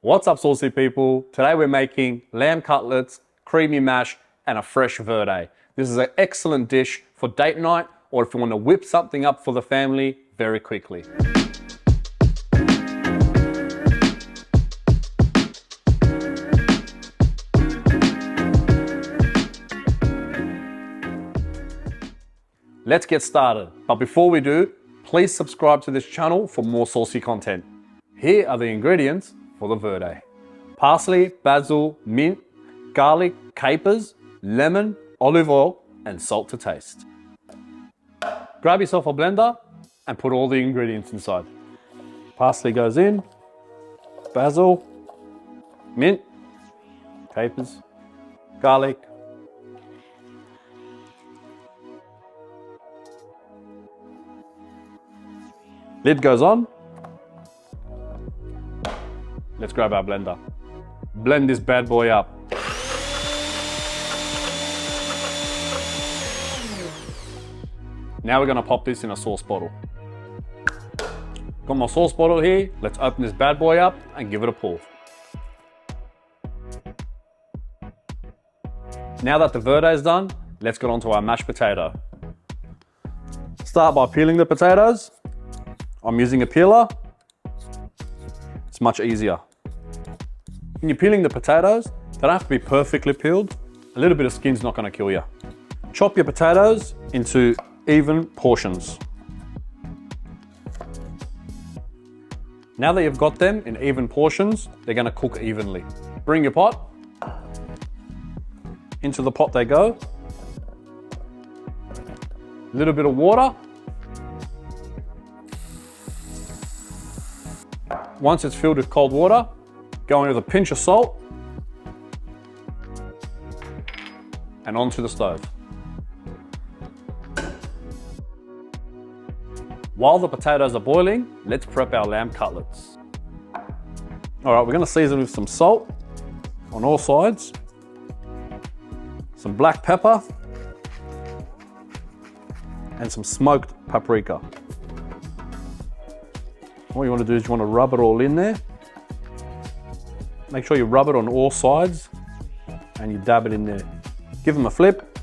What's up, saucy people? Today we're making lamb cutlets, creamy mash, and a fresh verde. This is an excellent dish for date night or if you want to whip something up for the family very quickly. Let's get started. But before we do, please subscribe to this channel for more saucy content. Here are the ingredients for the verde. Parsley, basil, mint, garlic, capers, lemon, olive oil, and salt to taste. Grab yourself a blender and put all the ingredients inside. Parsley goes in, basil, mint, capers, garlic, lid goes on. Let's grab our blender. Blend this bad boy up. Now we're gonna pop this in a sauce bottle. Got my sauce bottle here. Let's open this bad boy up and give it a pour. Now that the verde is done, let's get on to our mashed potato. Start by peeling the potatoes. I'm using a peeler. It's much easier. When you're peeling the potatoes, they don't have to be perfectly peeled. A little bit of skin's not gonna kill you. Chop your potatoes into even portions. Now that you've got them in even portions, they're gonna cook evenly. Bring your pot. Into the pot they go. A little bit of water. Once it's filled with cold water, go in with a pinch of salt and onto the stove. While the potatoes are boiling, let's prep our lamb cutlets. All right, we're gonna season with some salt on all sides, some black pepper, and some smoked paprika. What you want to do is you want to rub it all in there. Make sure you rub it on all sides and you dab it in there. Give them a flip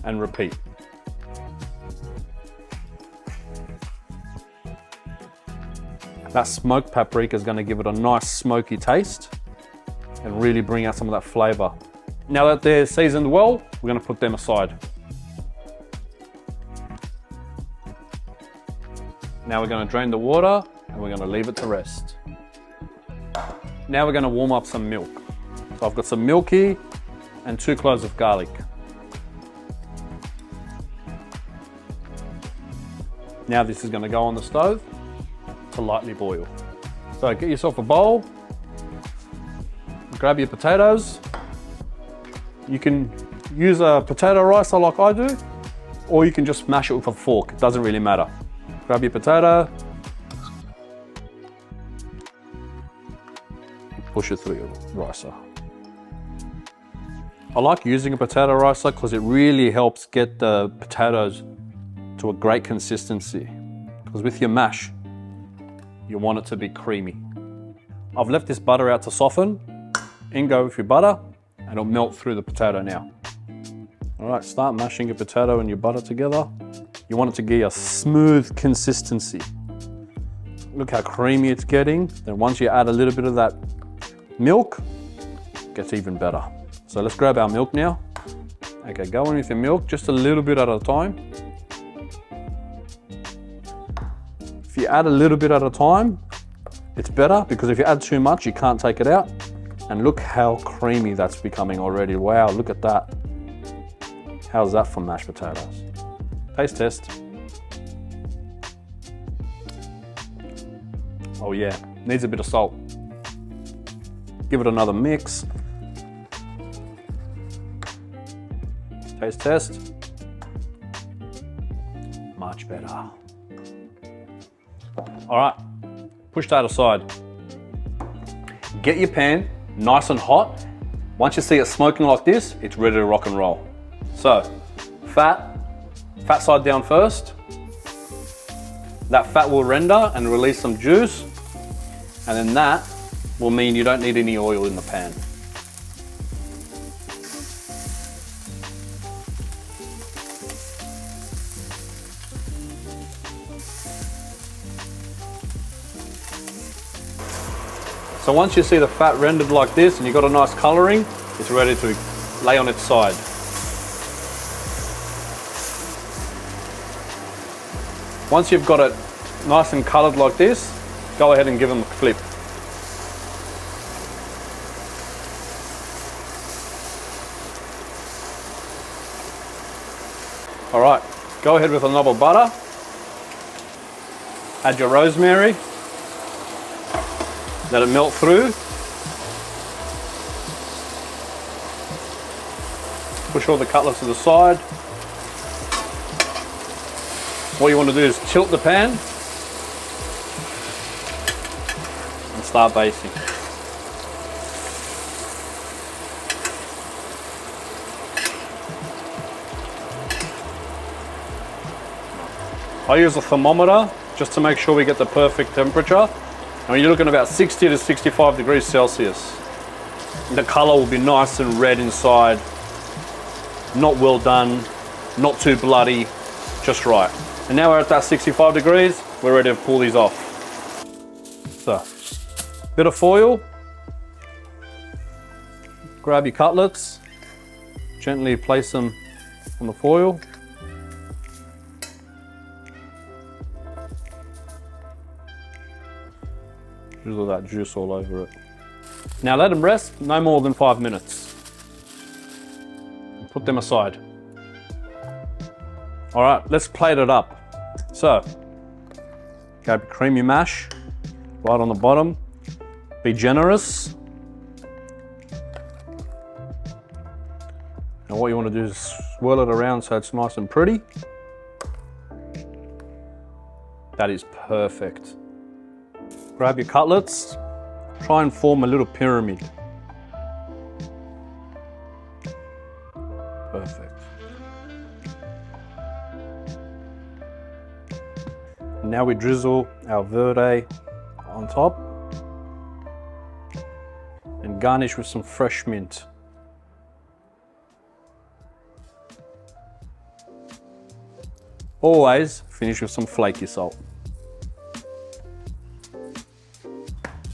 and repeat. That smoked paprika is going to give it a nice smoky taste and really bring out some of that flavor. Now that they're seasoned well, we're going to put them aside. Now we're going to drain the water and we're going to leave it to rest. Now we're going to warm up some milk. So I've got some milk here and 2 cloves of garlic. Now this is going to go on the stove to lightly boil. So get yourself a bowl, grab your potatoes. You can use a potato ricer like I do, or you can just mash it with a fork. It doesn't really matter. Grab your potato, push it through your ricer. I like using a potato ricer because it really helps get the potatoes to a great consistency. Because with your mash, you want it to be creamy. I've left this butter out to soften. In go with your butter and it'll melt through the potato now. All right, start mashing your potato and your butter together. You want it to give you a smooth consistency. Look how creamy it's getting. Then once you add a little bit of that milk, it gets even better. So let's grab our milk now. Okay, go in with your milk, just a little bit at a time. If you add a little bit at a time, it's better because if you add too much, you can't take it out. And look how creamy that's becoming already. Wow, look at that. How's that for mashed potatoes? Taste test. Oh yeah, needs a bit of salt. Give it another mix. Taste test. Much better. All right, push that aside. Get your pan nice and hot. Once you see it smoking like this, it's ready to rock and roll. So, fat side down first. That fat will render and release some juice, and then that will mean you don't need any oil in the pan. So once you see the fat rendered like this and you've got a nice colouring, it's ready to lay on its side. Once you've got it nice and coloured like this, go ahead and give them a flip. All right, go ahead with a knob of butter. Add your rosemary. Let it melt through. Push all the cutlets to the side. What you want to do is tilt the pan and start basting. I use a thermometer just to make sure we get the perfect temperature. And you're looking about 60 to 65 degrees Celsius. The color will be nice and red inside. Not well done, not too bloody, just right. And now we're at that 65 degrees, we're ready to pull these off. So, bit of foil. Grab your cutlets, gently place them on the foil. Drizzle that juice all over it. Now let them rest no more than 5 minutes. And put them aside. All right, let's plate it up. So, grab your creamy mash right on the bottom. Be generous. And what you want to do is swirl it around so it's nice and pretty. That is perfect. Grab your cutlets, try and form a little pyramid. Perfect. Now we drizzle our verde on top and garnish with some fresh mint. Always finish with some flaky salt.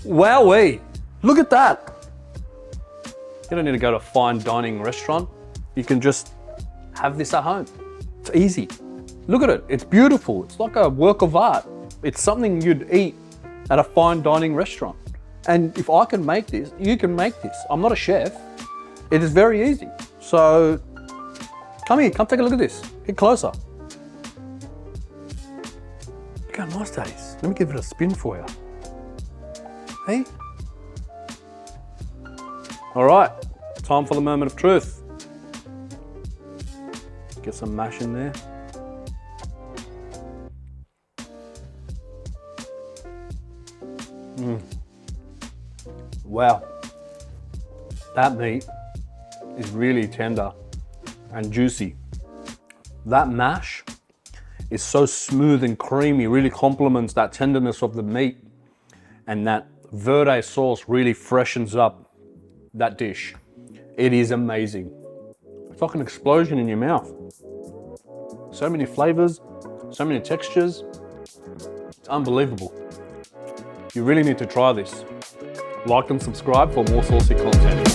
Wowee, look at that. You don't need to go to a fine dining restaurant. You can just have this at home. It's easy. Look at it, it's beautiful. It's like a work of art. It's something you'd eat at a fine dining restaurant. And if I can make this, you can make this. I'm not a chef. It is very easy. So come here, come take a look at this. Get closer. Look how nice that is. Let me give it a spin for you. Hey? All right, time for the moment of truth. Get some mash in there. Wow, that meat is really tender and juicy. That mash is so smooth and creamy, really complements that tenderness of the meat, and that verde sauce really freshens up that dish. It is amazing. It's like an explosion in your mouth. So many flavors, so many textures. It's unbelievable. You really need to try this. Like and subscribe for more saucy content.